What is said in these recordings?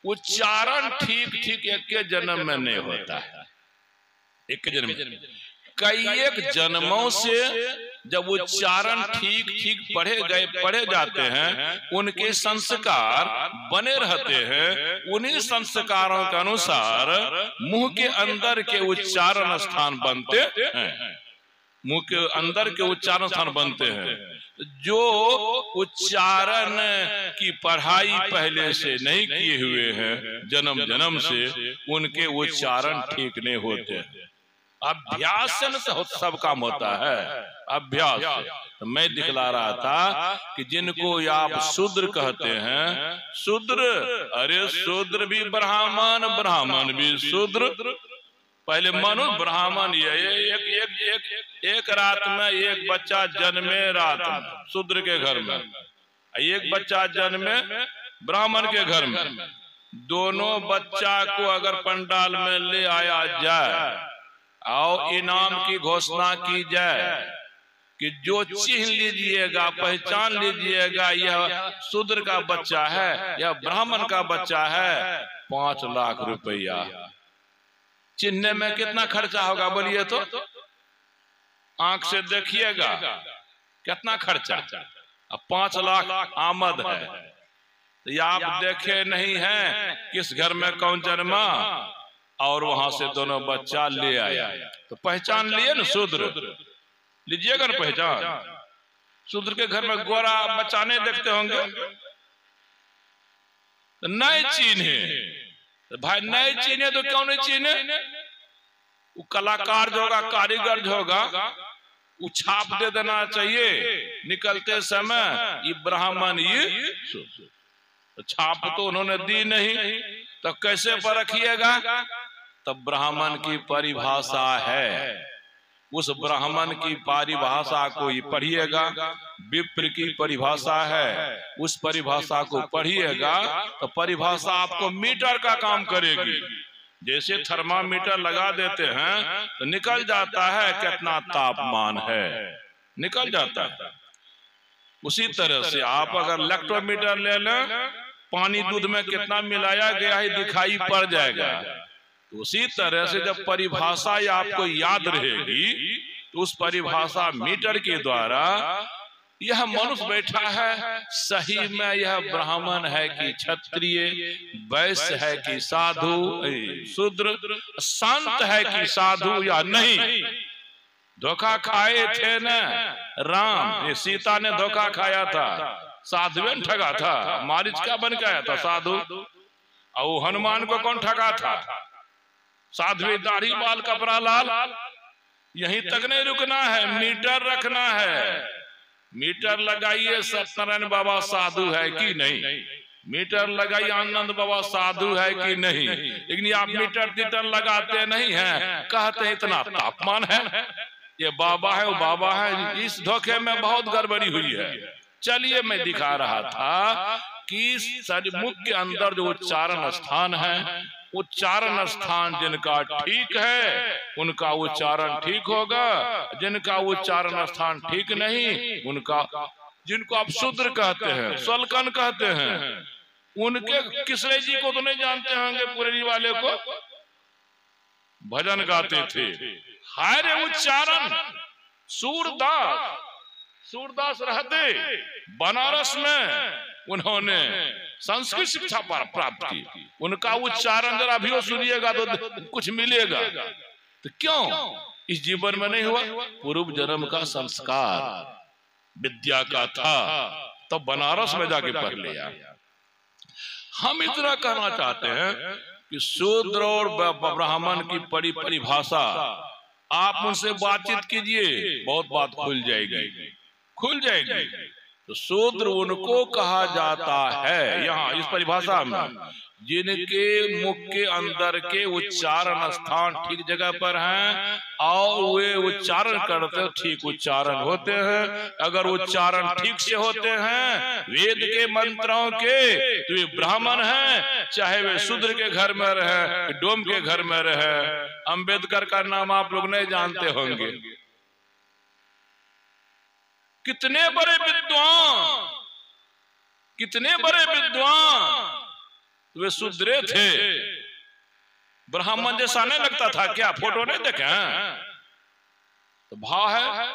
उच्चारण ठीक ठीक एक के जन्म में नहीं होता है, एक के जन्म में, कई एक जन्मों से जब उच्चारण ठीक ठीक पढ़े जाते हैं, उनके संस्कार बने रहते हैं, उन्हीं संस्कारों के अनुसार मुंह के अंदर के उच्चारण स्थान बनते हैं, मुंह के अंदर के उच्चारण स्थान बनते हैं। जो उच्चारण की पढ़ाई पहले से नहीं किए हुए हैं जन्म जन्म से, उनके उच्चारण ठीक नहीं होते हैं। अभ्यास से सब काम होता है, अभ्यास से। तो मैं दिखला रहा था कि जिनको आप शूद्र कहते हैं, शूद्र, अरे शूद्र भी ब्राह्मण, ब्राह्मण भी शूद्र। पहले मानो ब्राह्मण एक रात में एक बच्चा जन्मे, रात में शूद्र के घर में, एक बच्चा जन्मे ब्राह्मण के घर में। दोनों बच्चा को अगर पंडाल में ले आया जाए और इनाम की घोषणा की जाए कि जो चिन्ह लीजिएगा, पहचान लीजिएगा, यह शूद्र का बच्चा है, यह ब्राह्मण का बच्चा है, 5 लाख रुपया। चिन्ह में कितना खर्चा होगा बोलिए तो? आंख से देखिएगा कितना खर्चा, अब 5 लाख आमद है। तो ये आप देखे नहीं हैं किस घर में कौन जन्मा, और वहां से दोनों बच्चा ले आया, तो पहचान लिए ना शूद्र, लीजिएगा ना पहचान। शूद्र के घर में गोरा बच्चा नहीं देखते होंगे, नहीं चीन्हे भाई, नहीं चीन्हे तो क्यों नहीं चीन्हे? वो कलाकार जो होगा, कारीगर जो होगा, वो छाप दे देना चाहिए निकलते समय, ये ब्राह्मण, ये छाप तो उन्होंने दी नहीं, तो कैसे परखिएगा? तब ब्राह्मण की परिभाषा है, उस ब्राह्मण की परिभाषा को ही पढ़िएगा। विप्र की परिभाषा है, उस परिभाषा को पढ़िएगा तो परिभाषा आपको मीटर का काम करेगी। जैसे थर्मामीटर लगा देते हैं तो निकल जाता है कितना तापमान है, निकल जाता है। उसी तरह से आप अगर इलेक्ट्रोमीटर ले लें, पानी दूध में कितना मिलाया गया है दिखाई पड़ जाएगा। तो उसी तरह से जब परिभाषा आपको याद रहेगी, तो उस परिभाषा मीटर के द्वारा यह मनुष्य बैठा है, सही में यह ब्राह्मण है कि क्षत्रिय, वैश्य है कि साधु, शूद्र, संत है कि साधु या नहीं। धोखा खाए थे न राम, ये सीता ने धोखा खाया था, साधु ने ठगा था, मारीच का बन गया था साधु। और हनुमान को कौन ठगा था? साधु, दाढ़ी बाल कपड़ा लाल। यहीं तक नहीं रुकना है, मीटर रखना है। मीटर लगाइए सत्यनारायण बाबा साधु है कि नहीं, मीटर लगाइए आनंद बाबा साधु है कि नहीं। लेकिन आप मीटर तीटर लगाते नहीं हैं, कहते हैं इतना तापमान है, ये बाबा है वो बाबा है। इस धोखे में बहुत गड़बड़ी हुई है। चलिए मैं दिखा रहा था कि मुख के अंदर जो उच्चारण स्थान है, उच्चारण स्थान जिनका ठीक है उनका उच्चारण ठीक होगा, जिनका उच्चारण स्थान ठीक नहीं, उनका, जिनको आप शूद्र कहते हैं, स्वल्कन कहते हैं, उनके किसरे जी को तो नहीं जानते होंगे, पुरी वाले को भजन गाते थे, हाय उच्चारण। सूरदास, सूरदास रहते बनारस में, उन्होंने संस्कृत शिक्षा प्राप्त की। उनका उच्चारण जरा भी सुनिएगा तो कुछ मिलेगा। तो क्यों इस जीवन में नहीं हुआ? पूर्व जन्म का संस्कार विद्या का था, तो बनारस में जाके पढ़ लिया। हम इतना कहना चाहते हैं कि शूद्र और ब्राह्मण की परिभाषा आप उनसे बातचीत कीजिए, बहुत बात खुल जाएगी, खुल जाएगी। तो शूद्र उनको कहा जाता है यहाँ इस परिभाषा में, जिनके मुख के अंदर के उच्चारण स्थान ठीक जगह पर हैं और वे उच्चारण करते ठीक उच्चारण होते हैं। अगर उच्चारण ठीक से होते हैं वेद के मंत्रों के, तो वे ब्राह्मण हैं, चाहे वे शूद्र के घर में रहे, डोम के घर में रहे। अंबेडकर का नाम आप लोग नहीं जानते होंगे, कितने बड़े विद्वान, कितने बड़े विद्वान। वे शूद्रे थे, ब्राह्मण जैसा नहीं लगता था क्या? फोटो नहीं देखे? तो भाव है।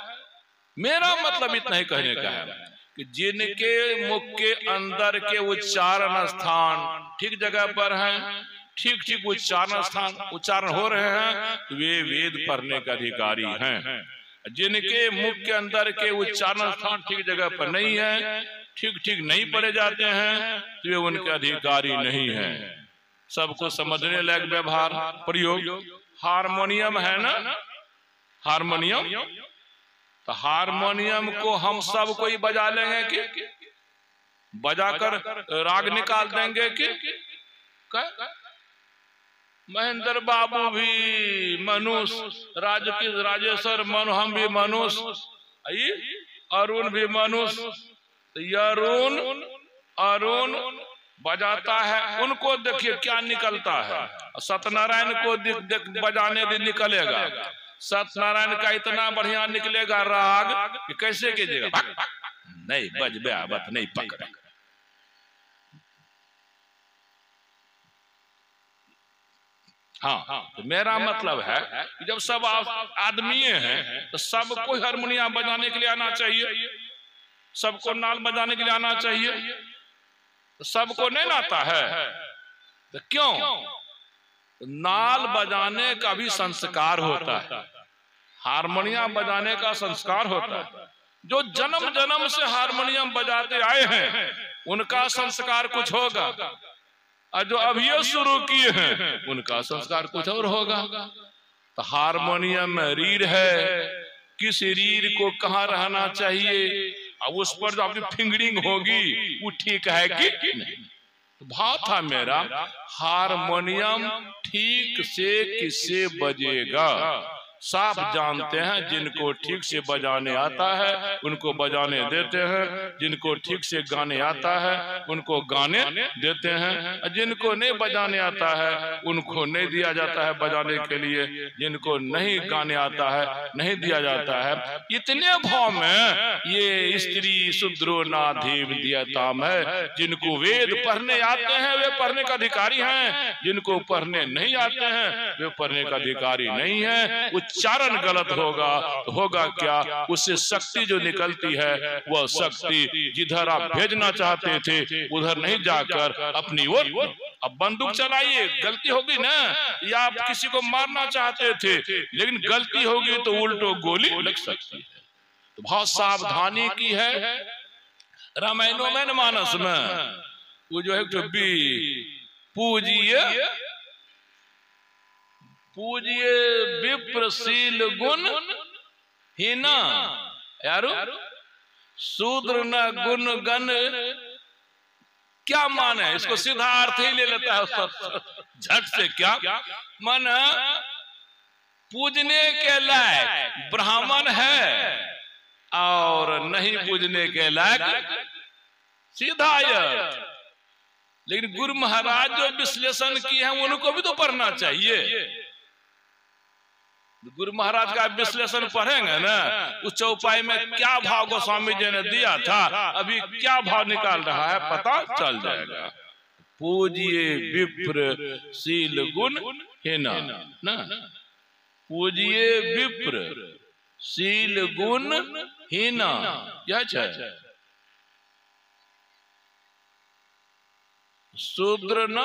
मेरा मतलब इतना ही कहने का है कि जिनके मुख के अंदर के उच्चारण स्थान ठीक जगह पर हैं, ठीक ठीक उच्चारण हो रहे हैं, तो वे वेद पढ़ने के अधिकारी हैं। जिनके मुख के अंदर के उच्चारण स्थान ठीक जगह पर नहीं है, ठीक ठीक नहीं पढ़े जाते हैं, तो वे उनके अधिकारी नहीं हैं। सबको समझने लायक व्यवहार प्रयोग। हारमोनियम है ना, हारमोनियम, तो हारमोनियम को हम सब कोई बजा लेंगे कि बजाकर राग निकाल देंगे कि महेंद्र बाबू भी मनुष्य, राजेश्वर मनु हम भी मनुष्य, अरुण भी मनुष्य, तो अरुण बजाता है, उनको देखिए क्या निकलता है। सत्यनारायण को बजाने भी निकलेगा, सत्यनारायण का इतना बढ़िया निकलेगा राग कि कैसे कीजिएगा, नहीं बज बत नहीं पकड़े। हाँ, तो मेरा मतलब है कि जब सब आदमी हैं तो सबको हारमोनियम बजाने के लिए आना चाहिए, सबको नाल बजाने के लिए आना चाहिए। तो सबको नहीं आता है, तो क्यों? नाल बजाने का भी संस्कार होता है, हारमोनियम बजाने का संस्कार होता है। जो जन्म जन्म से हारमोनियम बजाते आए हैं उनका संस्कार कुछ होगा, और जो अभी शुरू किए हैं उनका संस्कार कुछ और होगा। तो हारमोनियम में रीढ़ है, किस रीढ़ को कहाँ रहना चाहिए, अब उस पर जो आपकी फिंगरिंग होगी वो ठीक है कि नहीं। तो भाव था मेरा, हारमोनियम ठीक से किससे बजेगा? साफ जानते हैं, जिनको ठीक से बजाने आता है उनको बजाने देते हैं, जिनको ठीक से गाने आता है उनको गाने देते हैं, जिनको नहीं बजाने आता है उनको नहीं दिया जाता है बजाने के लिए, जिनको नहीं गाने आता है नहीं दिया जाता है। इतने भाव में ये स्त्री शूद्रो नाधिम दियताम है। जिनको वेद पढ़ने आते हैं वे पढ़ने का अधिकारी हैं, जिनको पढ़ने नहीं आते हैं वे पढ़ने का अधिकारी नहीं है। उच्चारण गलत होगा तो होगा क्या? उससे शक्ति जो निकलती है वह शक्ति जिधर आप भेजना चाहते थे उधर नहीं जाकर अपनी ओर। अब बंदूक चलाइए, गलती होगी ना, या आप किसी को मारना चाहते थे लेकिन गलती होगी तो उल्टो गोली लग सकती है। तो बहुत सावधानी की है। रामायण मानस में वो जो है पूजिए विप्रशील गुण हीना, यारो शूद्र न गुण गण। क्या मान है? इसको सीधा अर्थ ही ले लेता है झट से। क्या मन? पूजने के लायक ब्राह्मण है और नहीं पूजने के लायक सीधा अर्थ। लेकिन गुरु महाराज जो विश्लेषण किए हैं उनको भी तो पढ़ना चाहिए। गुरु महाराज का विश्लेषण पढ़ेंगे ना, उस चौपाई में क्या भाव गोस्वामी जी ने दिया था, अभी क्या भाव निकाल रहा है पता चल जाएगा। पूजिए विप्र शील गुण हीना ना, पूजिए विप्र शील गुण हीना, यह है। शूद्र न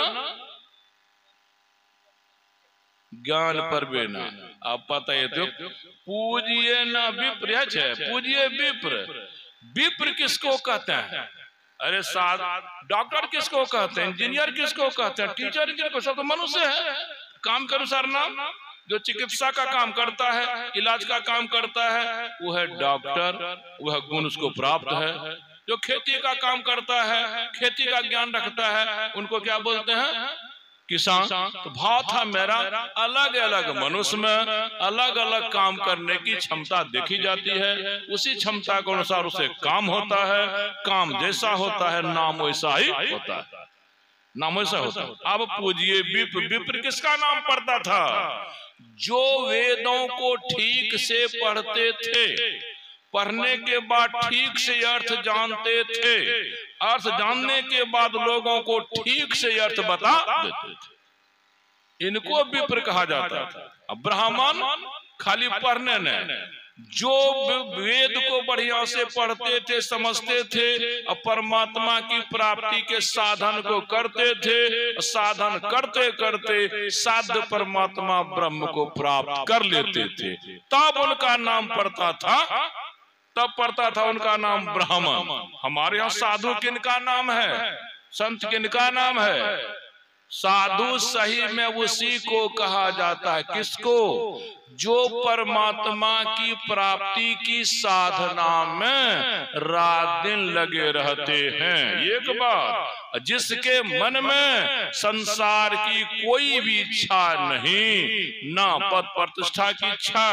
ज्ञान पर बेना। आप पता है तो पूजिए न विप्र है, पूजिए विप्र। विप्र किसको कहते हैं? अरे साथ डॉक्टर किसको कहते हैं, इंजीनियर किसको कहते हैं, टीचर किसको? सब तो मनुष्य है, काम के अनुसार नाम। जो चिकित्सा का काम करता है, इलाज का काम करता है, वो है डॉक्टर, वह गुण उसको प्राप्त है। जो खेती का काम करता है, खेती का ज्ञान रखता है, उनको क्या बोलते हैं? किसान। तो भाव था मेरा, अलग अलग मनुष्य में अलग अलग काम करने की क्षमता देखी जाती है, उसी क्षमता के अनुसार उसे काम होता है। काम जैसा होता है नाम वैसा ही होता है, नाम वैसा होता है। अब पूजिए विप्र। विप्र किसका नाम पड़ता था? जो वेदों को ठीक से पढ़ते थे, पढ़ने के बाद ठीक से अर्थ जानते थे, अर्थ जानने के बाद लोगों को ठीक से अर्थ बता देते थे। इनको विप्र कहा जाता था। ब्राह्मण खाली पढ़ने नहीं, जो वेद को बढ़िया से पढ़ते थे, समझते थे और परमात्मा की प्राप्ति के साधन को करते थे, साधन करते करते साध्य परमात्मा ब्रह्म को प्राप्त कर लेते थे, तब उनका नाम पड़ता था, तब पड़ता था उनका नाम ब्राह्मण। हमारे यहाँ साधु किनका नाम है, संत किनका नाम है? साधु सही में उसी को कहा जाता है। किसको? जो परमात्मा की प्राप्ति की साधना में रात दिन लगे रहते हैं। एक बात, जिसके मन में संसार की कोई भी इच्छा नहीं, ना पद प्रतिष्ठा की इच्छा,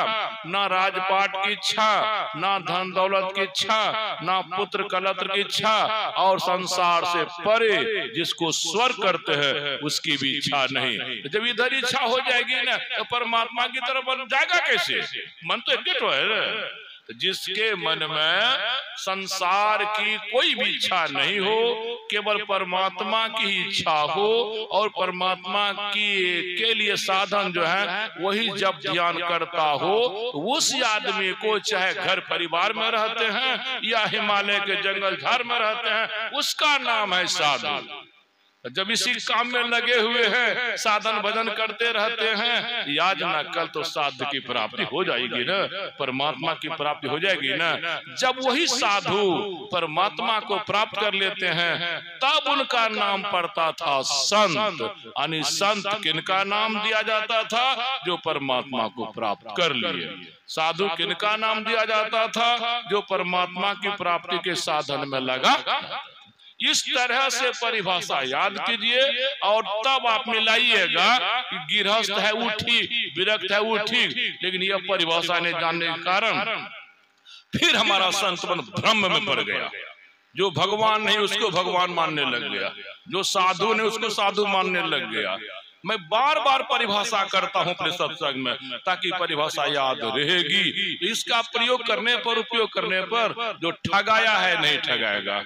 ना राजपाट की इच्छा, ना धन दौलत की इच्छा, ना पुत्र कलत्र की इच्छा, और संसार से परे जिसको स्वर्ग करते हैं उसकी भी इच्छा नहीं। जब इधर इच्छा हो जाएगी ना तो परमात्मा की तरफ बन जाएगा कैसे? मन तो एक है। तो जिसके मन में संसार की कोई भी इच्छा नहीं हो, केवल परमात्मा की ही इच्छा हो, और परमात्मा की के लिए साधन जो है वही जब ध्यान करता हो, उस आदमी को चाहे घर परिवार में रहते हैं या हिमालय के जंगल झाड़ में रहते हैं, उसका नाम है साधु। जब इसी काम में लगे हुए हैं, साधन भजन करते रहते हैं, आज ना कल तो साध्य की प्राप्ति हो जाएगी ना, परमात्मा की प्राप्ति हो जाएगी ना। जब वही साधु परमात्मा को प्राप्त कर लेते हैं, तब उनका नाम पड़ता था संत। यानी संत किनका नाम दिया जाता था? जो परमात्मा को प्राप्त कर लिए। साधु किनका नाम दिया जाता था? जो परमात्मा की प्राप्ति के साधन में लगा। इस तरह से परिभाषा याद कीजिए, और तब आप मिलाइएगा कि गृहस्थ है वो ठीक, विरक्त है वो ठीक, लेकिन यह परिभाषा नहीं जानने के कारण फिर हमारा संतमन भ्रम में पड़ गया। जो भगवान नहीं उसको भगवान मानने लग गया, जो साधु नहीं उसको साधु मानने लग गया। मैं बार बार परिभाषा करता हूं अपने सत्संग में, ताकि परिभाषा याद रहेगी। इसका प्रयोग करने पर, उपयोग करने पर जो ठगाया है नहीं ठगाएगा।